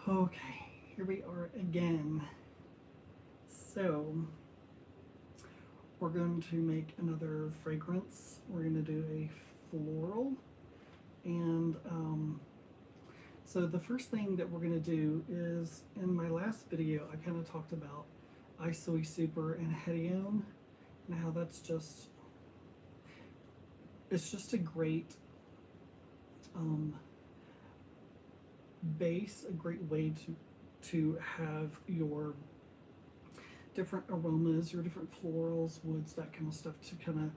Okay, here we are again. So, we're going to make another fragrance. We're going to do a floral. And so the first thing that we're going to do is, in my last video, I kind of talked about anisyl super and hedione and how that's just, it's just a great base, a great way to have your different aromas, your different florals, woods, that kind of stuff, to kind of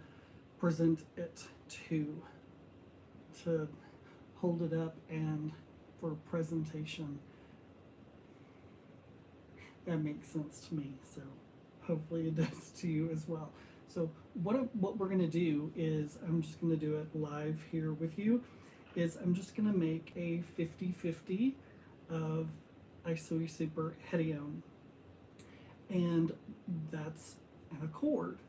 present it to hold it up and for presentation. That makes sense to me, so hopefully it does to you as well. So what we're going to do is, I'm just going to do it live here with you, is I'm just going to make a 50-50 of anisyl super hedione, and that's an accord.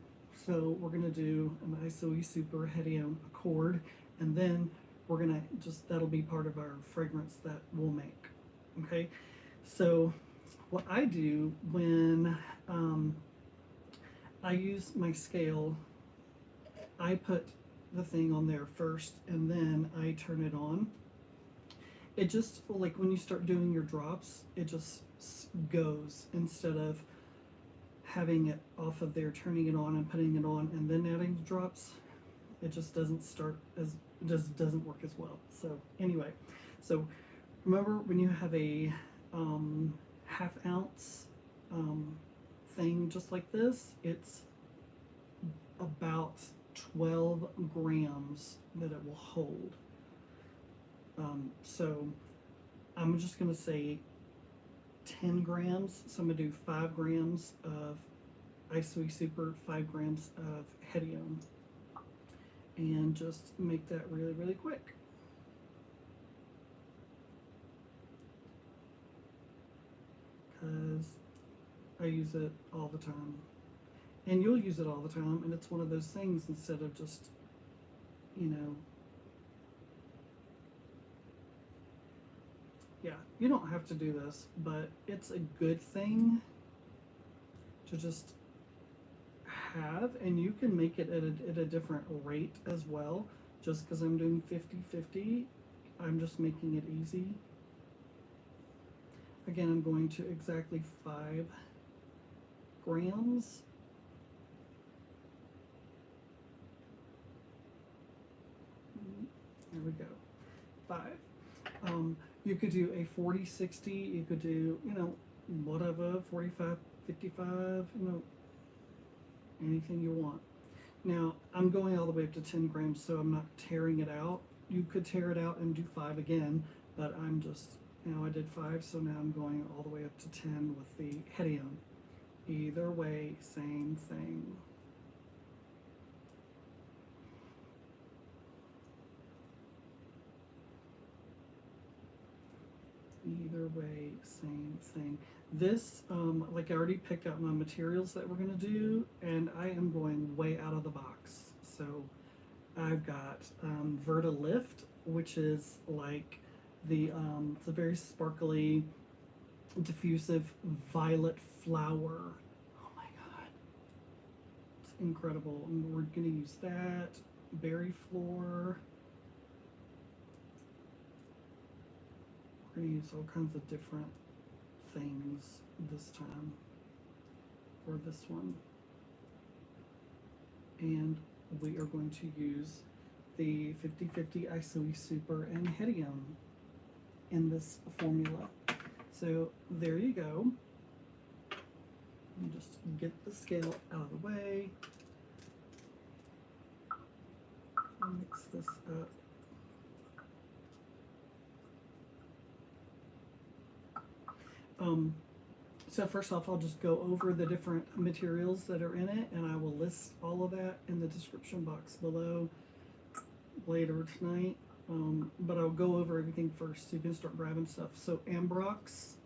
So we're going to do an anisyl super hedione accord, and then we're going to just, that'll be part of our fragrance that we'll make. Okay, so what I do when I use my scale, I put the thing on there first and then I turn it on. It just, like when you start doing your drops, it just goes, instead of having it off of there, turning it on and putting it on and then adding the drops. It just doesn't start as, it just doesn't work as well. So anyway, so remember, when you have a half ounce thing just like this, it's about 12 grams that it will hold. So I'm just going to say 10 grams. So I'm going to do 5 grams of anisyl super, 5 grams of hedione, and just make that really, really quick. Because I use it all the time, and you'll use it all the time, and it's one of those things, instead of just, you know, yeah, you don't have to do this, but it's a good thing to just have, and you can make it at a different rate as well. Just because I'm doing 50-50, I'm just making it easy. Again, I'm going to exactly 5 grams. There we go, 5. You could do a 40-60, you could do, you know, whatever, 45-55, you know, anything you want. Now, I'm going all the way up to 10 grams, so I'm not tearing it out. You could tear it out and do 5 again, but I'm just, you know, I did 5, so now I'm going all the way up to 10 with the hedione. Either way, same thing. Either way, same thing. This, like, I already picked out my materials that we're going to do, and I am going way out of the box. So I've got vertliff, which is like the, it's a very sparkly, diffusive violet flower. Oh my god, it's incredible. And we're going to use that. Berryflor. We're going to use all kinds of different things this time for this one. And we are going to use the 50-50 anisyl super and hedione in this formula. So there you go. And just get the scale out of the way. Mix this up. So first off, I'll just go over the different materials that are in it, and I will list all of that in the description box below later tonight. But I'll go over everything first so you can start grabbing stuff. So Ambroxan.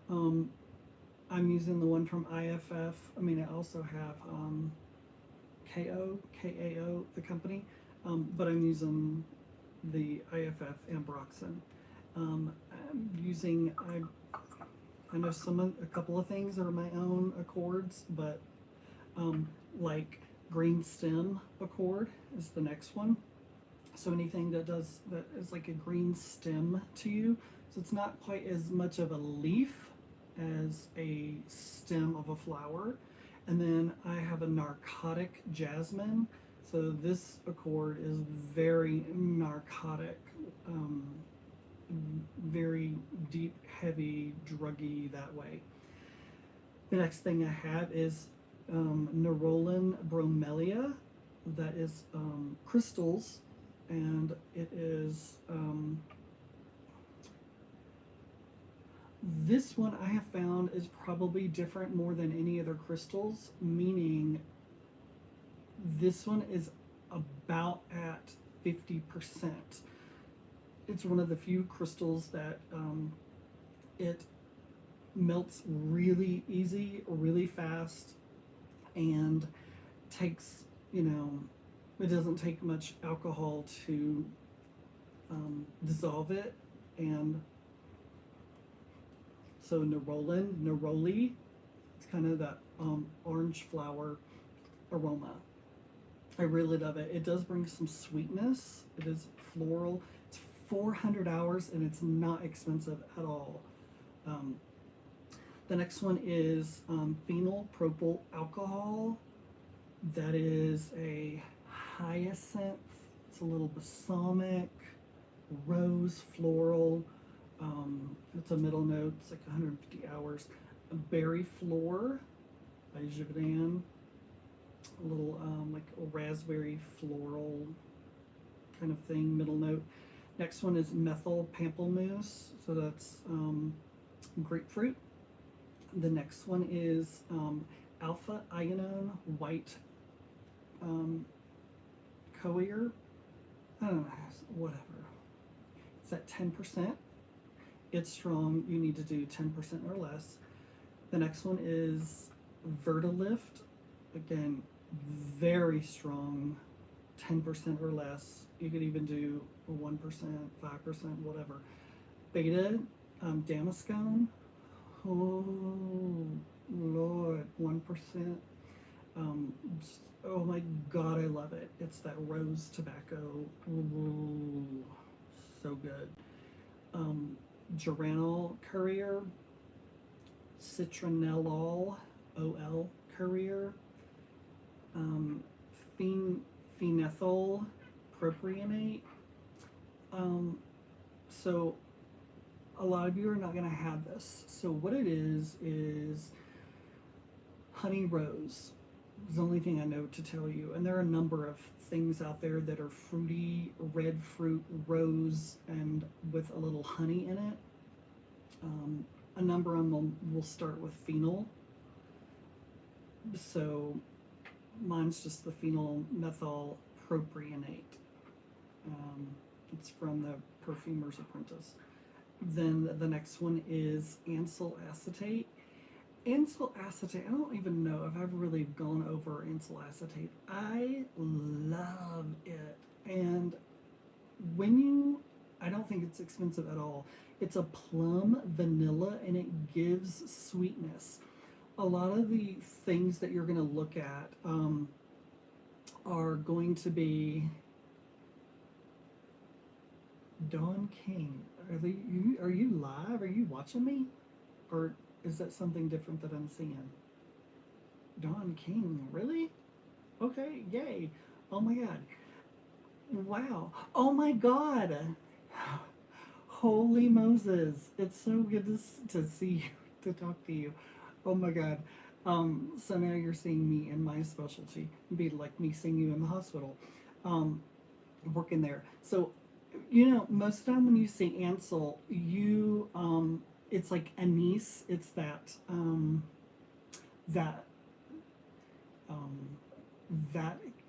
I'm using the one from IFF. I mean, I also have KAO, the company, but I'm using the IFF Ambroxan. I'm using, I know a couple of things are my own accords, but like green stem accord is the next one. So anything that is like a green stem to you, so it's not quite as much of a leaf as a stem of a flower. And then I have a narcotic jasmine. So this accord is very narcotic, very deep, heavy, druggy that way. The next thing I have is Nerolan Bromelia. That is crystals, and it is this one I have found is probably different more than any other crystals, meaning this one is about at 50%. It's one of the few crystals that it melts really easy, really fast, and takes, it doesn't take much alcohol to dissolve it. And so neroli, it's kind of that orange flower aroma. I really love it. It does bring some sweetness. It is floral. It's 400 hours and it's not expensive at all. The next one is phenyl propyl alcohol. That is a hyacinth. It's a little balsamic, rose, floral. It's a middle note. It's like 150 hours. A berryflor by Jasmine. A little like a raspberry floral kind of thing, middle note. Next one is methyl pamplemousse. So that's grapefruit. The next one is alpha ionone white coeur. I don't know, whatever. It's at 10%. It's strong. You need to do 10% or less. The next one is vertliff. Again, very strong, 10% or less. You could even do 1%, 5%, whatever. Beta damascone. Oh Lord, 1%. Oh my God, I love it. It's that rose tobacco. Ooh, so good. Geranol coeur, citronellol, OL coeur, phenethyl, propionate. So a lot of you are not going to have this. So what it is honey rose. Is the only thing I know to tell you. And there are a number of things out there that are fruity, red fruit, rose, and with a little honey in it. A number of them will start with phenyl. So mine's just the phenyl methyl propionate. It's from the Perfumer's Apprentice. Then the next one is anisyl acetate. Anisyl acetate, I don't even know if I've really gone over anisyl acetate. I love it. And I don't think it's expensive at all. It's a plum vanilla and it gives sweetness. A lot of the things that you're going to look at are going to be Dawn King. Are you live? Are you watching me? Or is that something different that I'm seeing? Dawn King, really? Okay, yay. Oh my God. Wow. Oh my God. Holy Moses. It's so good to see you, to talk to you. Oh my God. So now you're seeing me in my specialty. It'd be like me seeing you in the hospital. Working there. So, most of the time when you see anisyl, it's like anise. It's that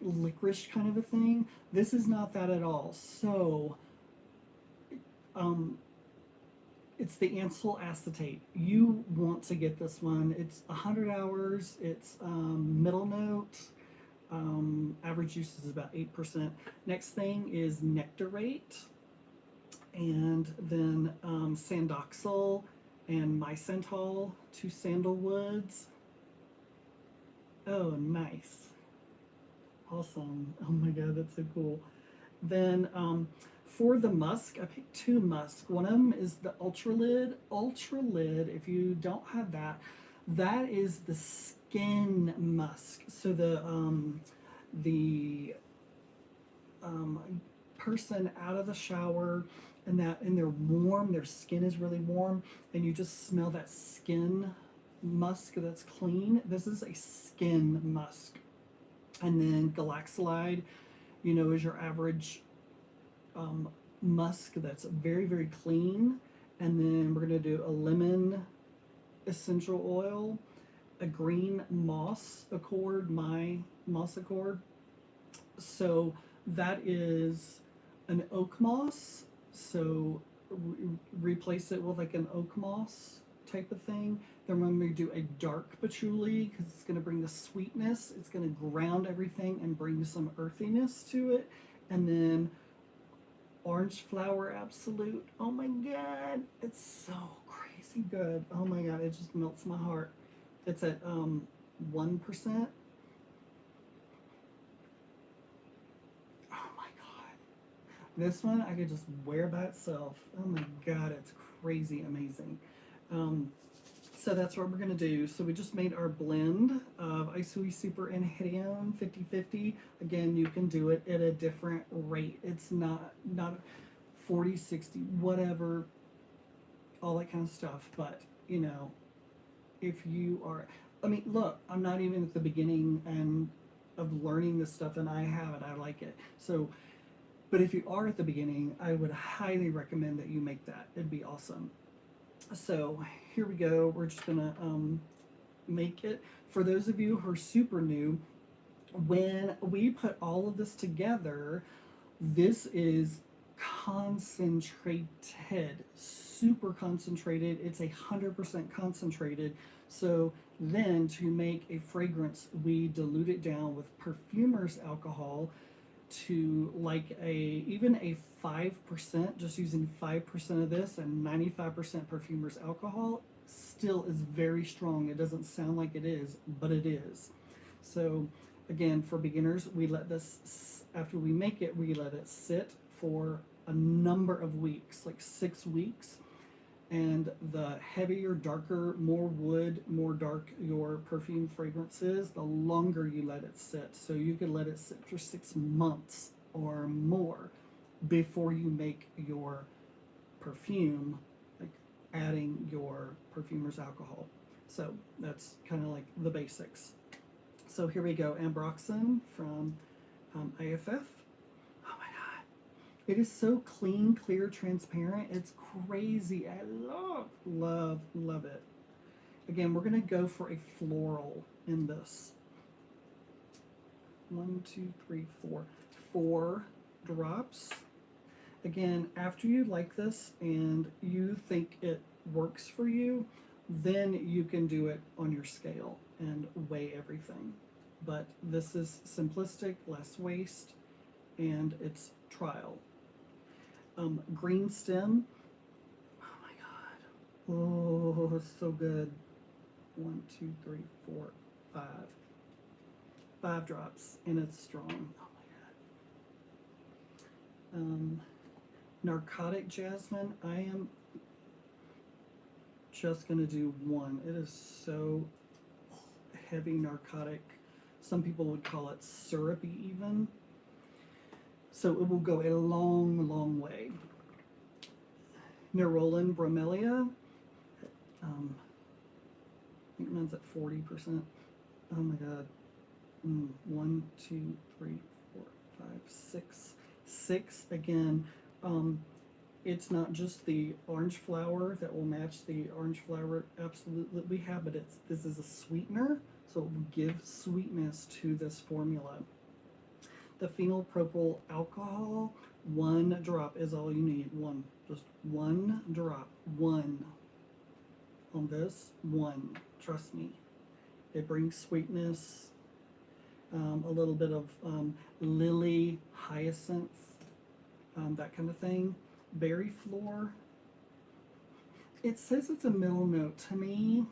licorice kind of a thing. This is not that at all. So, it's the anisyl acetate. You want to get this one. It's 100 hours. It's middle note. Average use is about 8%. Next thing is nectarate. and then sandoxal and mysantol, 2 sandalwoods. Oh, nice. Awesome. Oh my god, that's so cool. Then for the musk, I picked 2 musk. One of them is the ultralid. Ultralid, if you don't have that, that is the skin musk. So the person out of the shower and they're warm, their skin is really warm, and you just smell that skin musk that's clean. This is a skin musk. And then galaxolide, you know, is your average musk that's very, very clean. And then we're going to do a lemon essential oil, a green moss accord, my moss accord. So that is an oak moss. So replace it with like an oak moss type of thing. Then we're going to do a dark patchouli because it's going to bring the sweetness. It's going to ground everything and bring some earthiness to it. And then orange flower absolute. Oh my god, it's so crazy good. Oh my god, it just melts my heart. It's at 1%. This one I could just wear by itself. Oh my god, it's crazy amazing. So that's what we're going to do. So we just made our blend of Isui Super and Hedione 50/50. Again, you can do it at a different rate. It's not 40, 60, whatever, all that kind of stuff. But, you know, if you are, I mean, look, I'm not even at the beginning and of learning this stuff, and I have it. I like it. So, but if you are at the beginning, I would highly recommend that you make that. It'd be awesome. So here we go. We're just gonna make it. For those of you who are super new, when we put all of this together, this is concentrated, super concentrated. It's 100% concentrated. So then to make a fragrance, we dilute it down with perfumer's alcohol to like even a 5%, just using 5% of this and 95% perfumer's alcohol still is very strong. It doesn't sound like it is, but it is. So again, for beginners, we let this, after we make it, we let it sit for a number of weeks, like 6 weeks. And the heavier, darker, more wood, more dark your perfume fragrance is, the longer you let it sit. So you could let it sit for 6 months or more before you make your perfume, like adding your perfumer's alcohol. So that's kind of like the basics. So here we go, Ambroxan from AFF. It is so clean, clear, transparent. It's crazy. I love it. Again, we're going to go for a floral in this. 1, 2, 3, 4. 4 drops. Again, after you like this and you think it works for you, then you can do it on your scale and weigh everything. But this is simplistic, less waste, and it's trial. Green stem. Oh my god. Oh, it's so good. 1, 2, 3, 4, 5. 5 drops, and it's strong. Oh my god. Narcotic jasmine. I am just gonna do 1. It is so heavy narcotic. Some people would call it syrupy even. So it will go a long, long way. Nerolan Bromelia. I think mine's at 40%. Oh my god. 1, 2, 3, 4, 5, 6. 6 again. It's not just the orange flower that will match the orange flower absolute that we have, but this is a sweetener, so it will give sweetness to this formula. The phenyl propyl alcohol, 1 drop is all you need. Just 1 drop. 1 on this. 1. Trust me. It brings sweetness, a little bit of lily, hyacinth, that kind of thing. berryflor. It says it's a middle note. To me,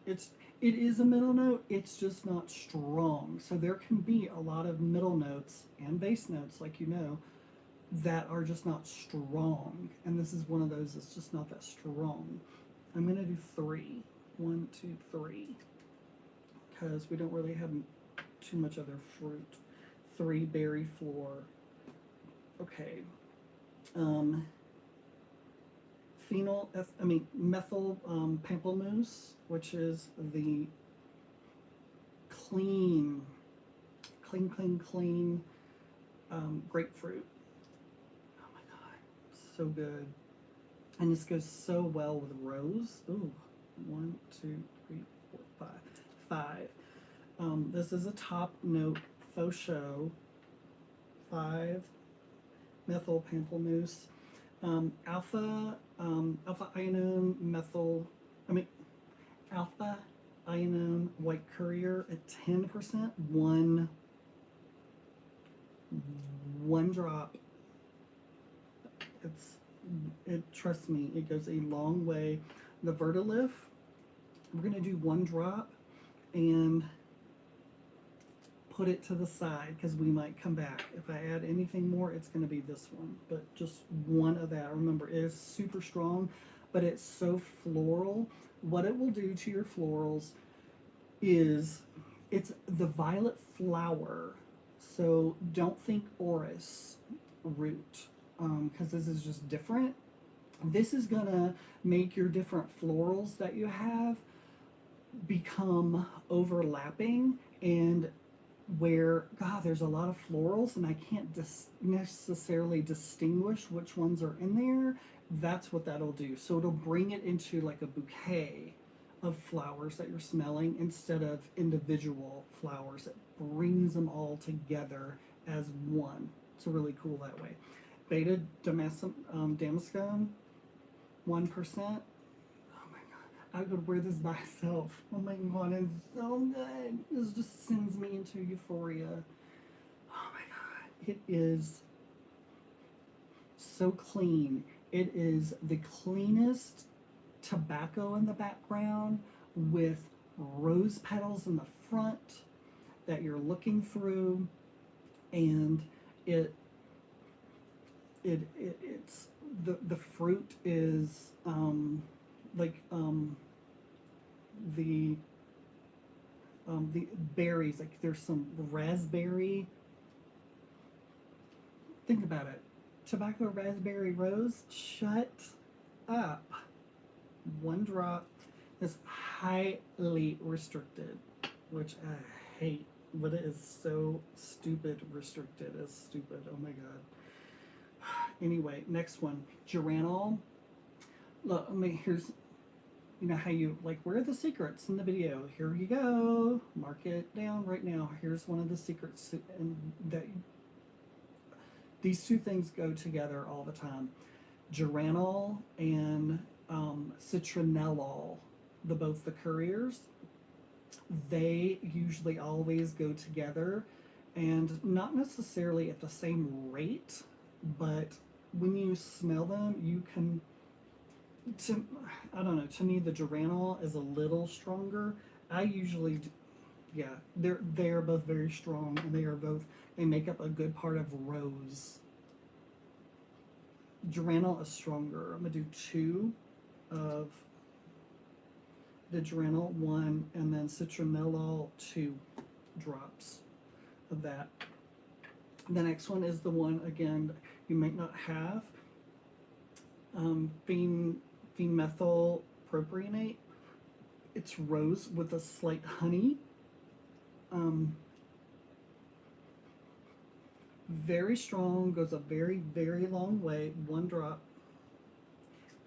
it is a middle note. It's just not strong. So there can be a lot of middle notes and base notes, like you know, that are just not strong. And this is one of those that's just not that strong. I'm going to do 3. 1, 2, 3. Because we don't really have too much other fruit. 3 berryflor. Okay. Methyl pamplemousse, which is the clean grapefruit. Oh my god, so good. And this goes so well with rose. Ooh, 1, 2, 3, 4, 5. This is a top note faux show. 5 methyl pamplemousse. Alpha ionone methyl. Alpha ionone white coeur at 10%. One drop. Trust me, it goes a long way. The vertliff, we're gonna do 1 drop and put it to the side because we might come back. If I add anything more, it's going to be this one, but just 1 of that. Remember, it is super strong, but it's so floral. What it will do to your florals is it's the violet flower, so don't think orris root, because this is just different. This is going to make your different florals that you have become overlapping, and where, God, there's a lot of florals and I can't necessarily distinguish which ones are in there. That's what that'll do. So it'll bring it into like a bouquet of flowers that you're smelling instead of individual flowers. It brings them all together as one. It's really cool that way. Beta damascone, 1%. I could wear this by itself. Oh my god, it's so good. This just sends me into euphoria. Oh my god. It is so clean. It is the cleanest tobacco in the background with rose petals in the front that you're looking through, and it's the fruit is the berries, like there's some raspberry. Think about it. Tobacco, raspberry, rose. Shut up. 1 drop is highly restricted, which I hate, but it is so stupid restricted. It's stupid. Oh my god. Anyway, next one. Geranol. Look, here's, you know how you, like, where are the secrets in the video? Here you go. Mark it down right now. Here's one of the secrets, and that these 2 things go together all the time. Geranol and citronellol, both the couriers, they usually always go together, and not necessarily at the same rate, but when you smell them, you can, I don't know, to me the geranol is a little stronger. I usually, yeah, they're both very strong, and they make up a good part of rose. Geranol is stronger. I'm gonna do 2 of the geranol, 1, and then citronellol, 2 drops of that. The next one is the one, again, you might not have. Phenethyl propionate. It's rose with a slight honey. Very strong, goes a very, very long way. 1 drop.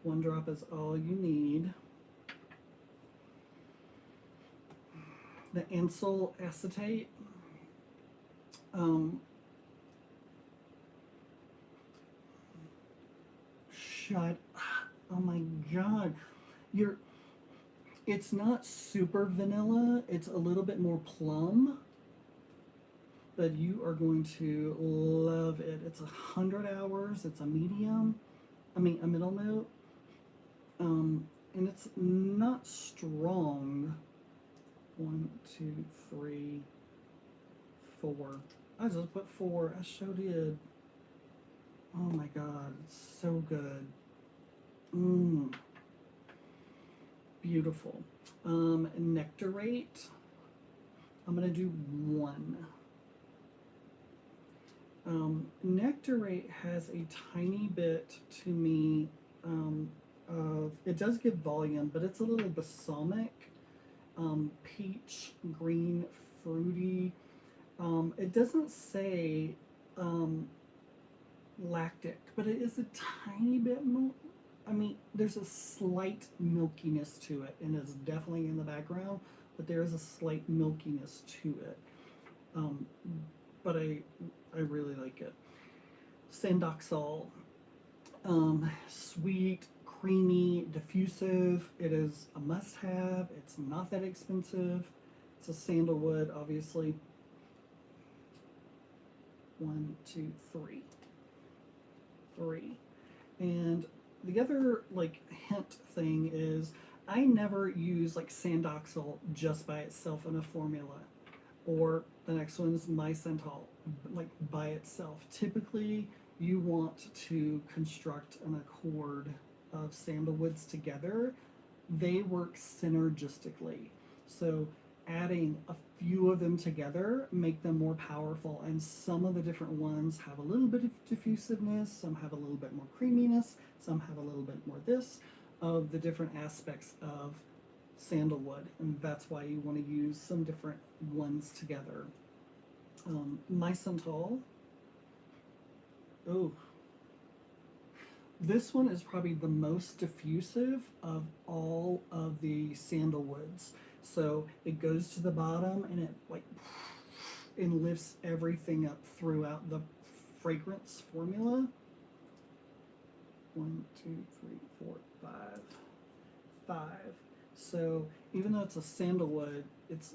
1 drop is all you need. The anisyl acetate. Shut up. Oh my god. It's not super vanilla. It's a little bit more plum. but you are going to love it. It's 100 hours. It's a medium. a middle note. And it's not strong. 1, 2, 3, 4. I just put 4. I sure did. Oh my god, it's so good. Beautiful. Nectarate. I'm gonna do 1. Nectarate has a tiny bit to me of, it does give volume, but it's a little balsamic, peach, green, fruity. It doesn't say lactic, but it is a tiny bit more. There's a slight milkiness to it, and it's definitely in the background, but there is a slight milkiness to it. But I really like it. Sandoxal, sweet, creamy, diffusive. It is a must-have. It's not that expensive. It's a sandalwood, obviously. 1, 2, 3. 3. And the other hint thing is I never use sandoxal just by itself in a formula, or the next one is mysantol by itself. Typically you want to construct an accord of sandalwoods together. They work synergistically, so adding a few of them together make them more powerful, and some of the different ones have a little bit of diffusiveness, some have a little bit more creaminess, some have a little bit more this, of the different aspects of sandalwood, and that's why you want to use some different ones together. Mysantol. Oh, this one is probably the most diffusive of all of the sandalwoods. So it goes to the bottom and it and lifts everything up throughout the fragrance formula. 1, 2, 3, 4, 5. So even though it's a sandalwood, it's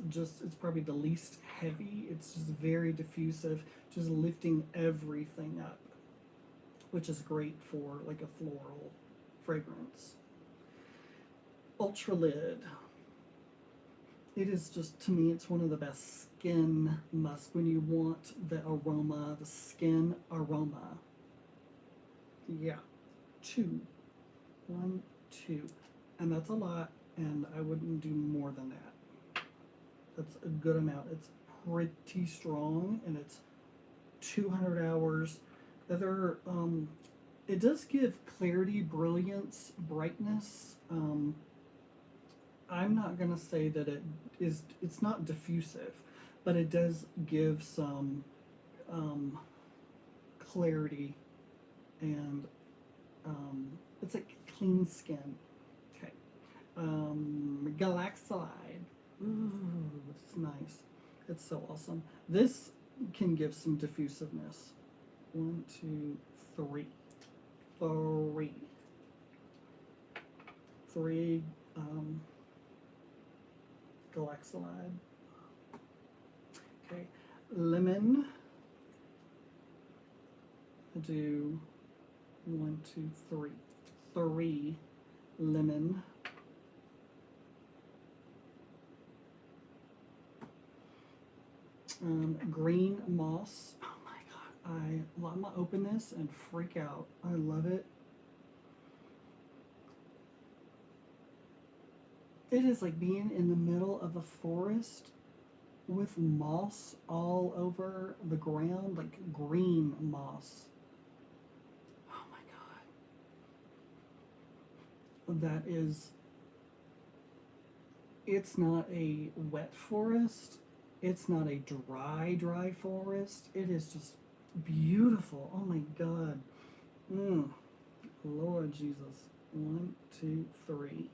probably the least heavy. It's just very diffusive, just lifting everything up, which is great for a floral fragrance. Ultralid. It is just, to me, it's one of the best skin musk when you want the aroma, the skin aroma. Yeah. 2. 1, 2. And that's a lot, and I wouldn't do more than that. That's a good amount. It's pretty strong, and it's 200 hours. It does give clarity, brilliance, brightness. I'm not going to say that it's not diffusive, but it does give some clarity, and it's like clean skin. Okay. Galaxolide. Ooh, it's nice. It's so awesome. This can give some diffusiveness. 1, 2, 3. 3 galaxolide. Okay, lemon. I do 1, 2, 3. 3 lemon. Green moss. Oh my god, I'm gonna open this and freak out. I love it. It is like being in the middle of a forest with moss all over the ground, like green moss. Oh my god. That is, it's not a wet forest. It's not a dry forest. It is just beautiful. Oh my god. Lord Jesus. 1, 2, 3.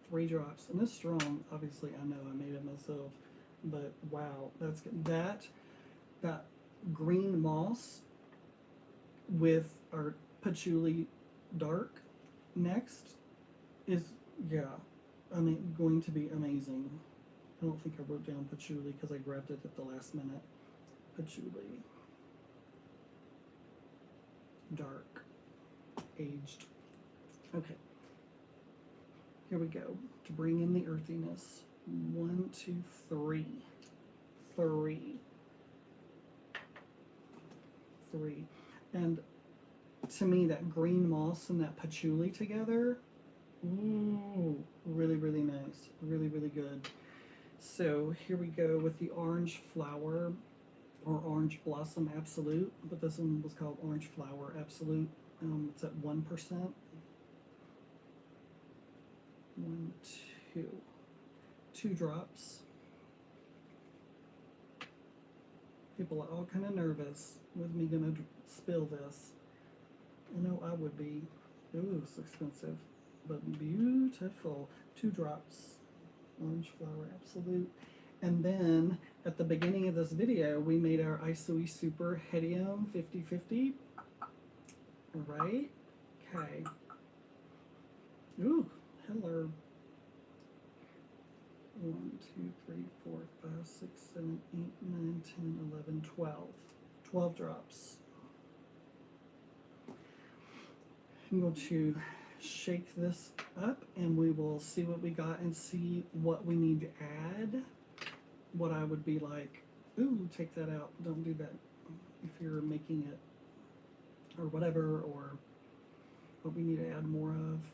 3 drops. And it's strong. Obviously, I know I made it myself. But wow, that's good. That green moss with our patchouli dark next is, yeah, going to be amazing. I don't think I wrote down patchouli because I grabbed it at the last minute. Patchouli dark. aged. Okay, here we go to bring in the earthiness. 1, 2, 3. 3. And to me, that green moss and that patchouli together, ooh, really, really nice. Really, really good. So here we go with the orange flower or orange blossom absolute, but this one was called orange flower absolute. It's at 1%. 1, 2. 2 drops. People are all kind of nervous with me gonna spill this. I know I would be. Ooh, it's expensive, but beautiful. 2 drops. Orange flower absolute. And then at the beginning of this video, we made our Isoi Super Hedione 50/50. Right? Okay. Ooh, hello. 1, 2, 3, 4, 5, 6, 7, 8, 9, 10, 11, 12. 12 drops. I'm going to shake this up and we will see what we got and see what we need to add. What I would be like, ooh, take that out. Don't do that if you're making it or whatever, or what we need to add more of.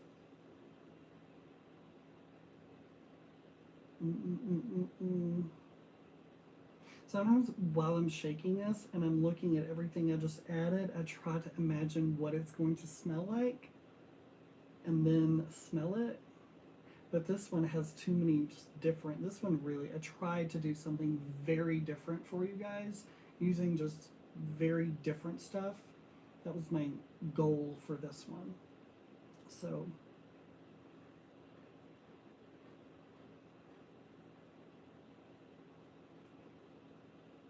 Sometimes while I'm shaking this and I'm looking at everything I just added, I try to imagine what it's going to smell like and then smell it. But this one has too many just different, this one really, I tried to do something very different for you guys using just very different stuff. That was my goal for this one. So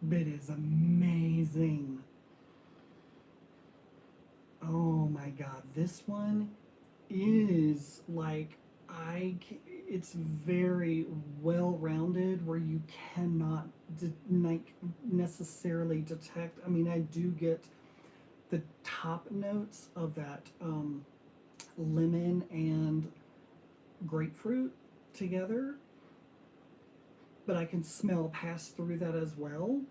it is amazing. Oh my god, this one is like, it's very well-rounded where you cannot necessarily detect. I mean, I do get the top notes of that lemon and grapefruit together, but I can smell pass through that as well.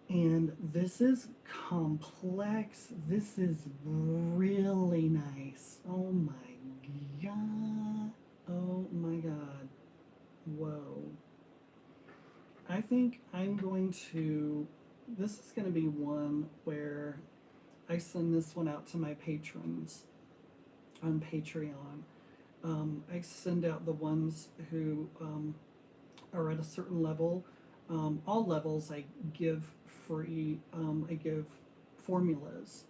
And this is complex. This is really nice. Oh my god. Oh my god. Whoa. I think I'm going to, this is going to be one where I send this one out to my patrons on Patreon. I send out the ones who are at a certain level. All levels I give free. I give formulas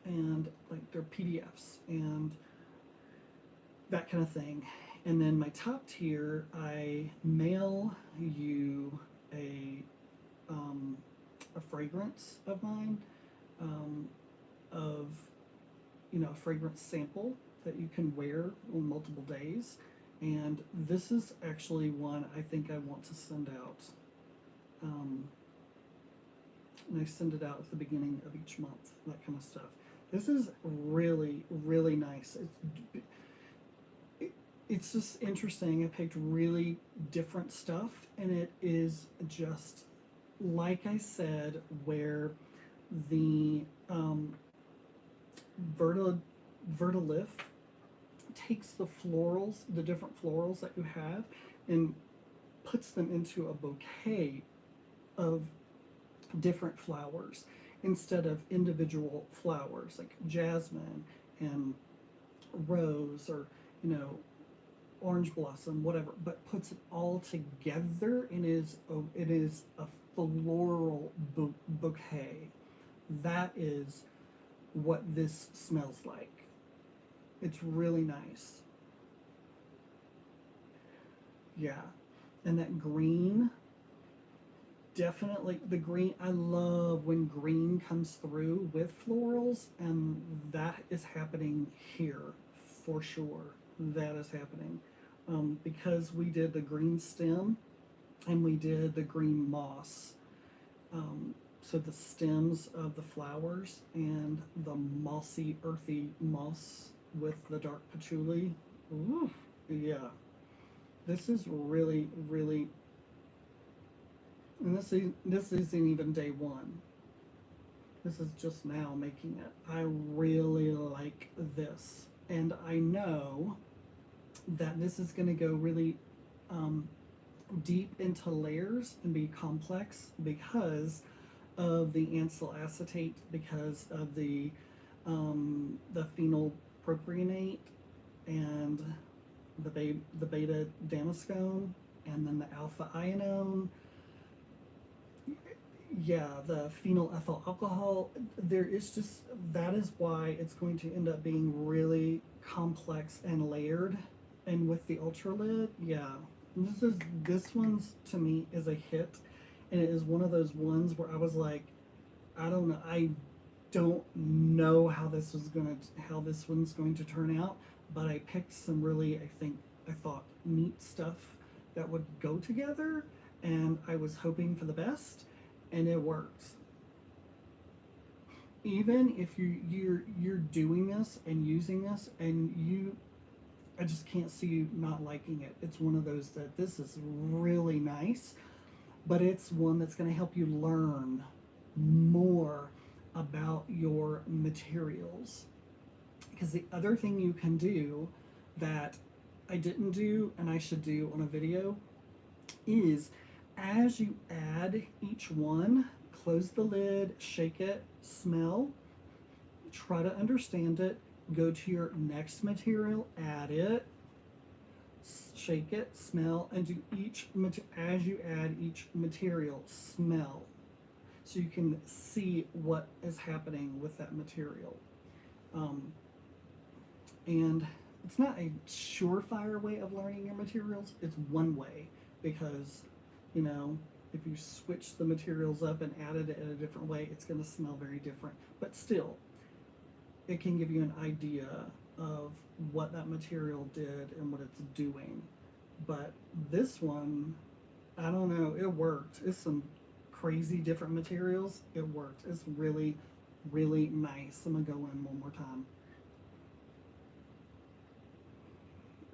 and like their PDFs and that kind of thing. And then my top tier, I mail you a fragrance of mine, of, you know, a fragrance sample that you can wear on multiple days. And this is actually one I think I want to send out. And I send it out at the beginning of each month, that kind of stuff. This is really, really nice. It's just interesting. I picked really different stuff, and it is just, like I said, where the vertliff takes the florals, the different florals that you have, and puts them into a bouquet of different flowers instead of individual flowers like jasmine and rose, or, you know, orange blossom, whatever, but puts it all together and it is a floral bouquet. That is what this smells like. It's really nice. Yeah. And that green, definitely the green. I love when green comes through with florals, and that is happening here for sure. That is happening because we did the green stem and we did the green moss. so the stems of the flowers and the mossy, earthy moss with the dark patchouli. Ooh, yeah. This is really, really, and this isn't even day one. This is just now making it. I really like this. And I know that this is going to go really deep into layers and be complex because of the anisyl acetate, because of the phenyl propionate and the beta damascone, and then the alpha ionone. Yeah, the phenyl ethyl alcohol. There is just, that is why it's going to end up being really complex and layered. And with the ultralid, yeah, this one's to me is a hit, and it is one of those ones where I was like, I don't know how this one's going to turn out, but I picked some really, I thought neat stuff that would go together, and I was hoping for the best, and it works. Even if you're doing this and using this, and I just can't see you not liking it. It's one of those that this is really nice, but it's one that's going to help you learn more about your materials. Because the other thing you can do that I didn't do and I should do on a video is, as you add each one, close the lid, shake it, smell, try to understand it, go to your next material, add it, shake it, smell, and do as you add each material, smell, so you can see what is happening with that material. And it's not a surefire way of learning your materials. It's one way, because, you know, if you switch the materials up and added it in a different way, it's going to smell very different. But still, it can give you an idea of what that material did and what it's doing. But this one, I don't know, it worked. It's some crazy different materials. It worked. It's really, really nice. I'm going to go in one more time.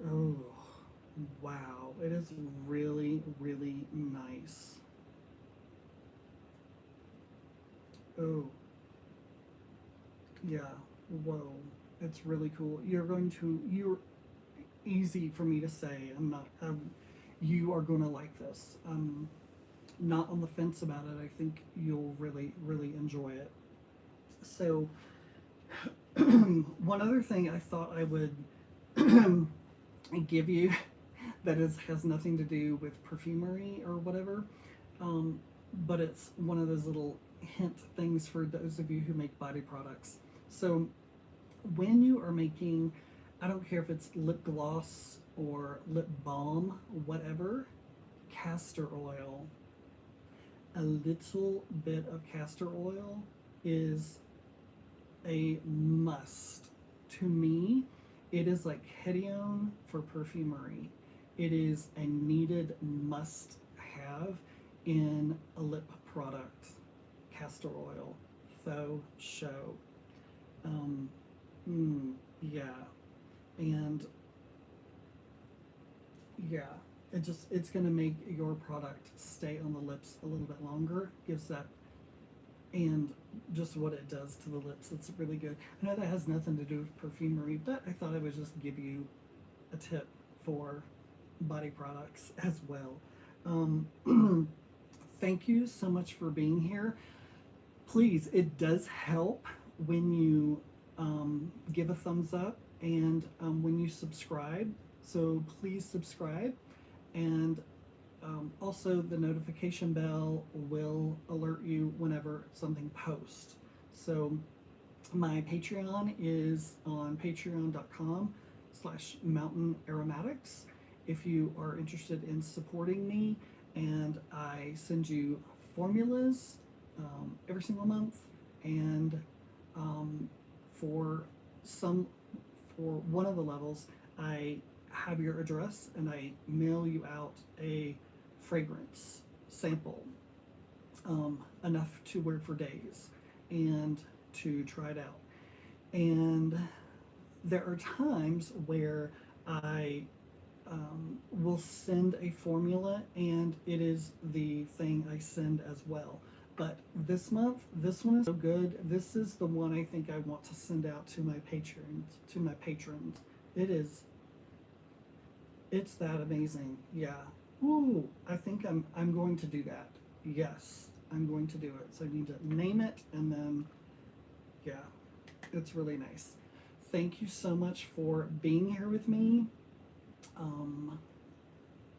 Oh, wow. It is really, really nice. Oh, yeah. Whoa. It's really cool. You're easy for me to say. You are going to like this. I'm not on the fence about it. I think you'll really, really enjoy it. So, one other thing I thought I would give you that has nothing to do with perfumery or whatever, but it's one of those little hint things for those of you who make body products. So when you are making, I don't care if it's lip gloss or lip balm, whatever, castor oil, a little bit of castor oil is a must. To me, it is like hedione for perfumery. It is a needed must have in a lip product. Castor oil, faux show. Yeah, and yeah, it's gonna make your product stay on the lips a little bit longer. Gives that, and just what it does to the lips, it's really good. I know that has nothing to do with perfumery, but I thought I would just give you a tip for body products as well. Thank you so much for being here. Please, it does help when you give a thumbs up and when you subscribe. So please subscribe, and also the notification bell will alert you whenever something posts. So my Patreon is on patreon.com/Mountain Aromatics if you are interested in supporting me, and I send you formulas every single month, and for one of the levels, I have your address and I mail you out a fragrance sample. enough to wear for days and to try it out. And there are times where I will send a formula, and it is the thing I send as well. But this month, this one is so good. This is the one I think I want to send out to my patrons. It's that amazing. Yeah. Ooh, I think I'm going to do that. Yes, I'm going to do it. So I need to name it, and then yeah, it's really nice. Thank you so much for being here with me.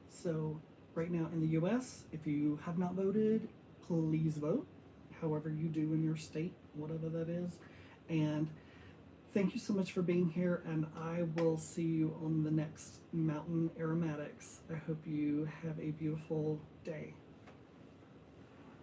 So right now in the US, if you have not voted, please vote, however you do in your state, whatever that is. And thank you so much for being here, and I will see you on the next Mountain Aromatics. I hope you have a beautiful day.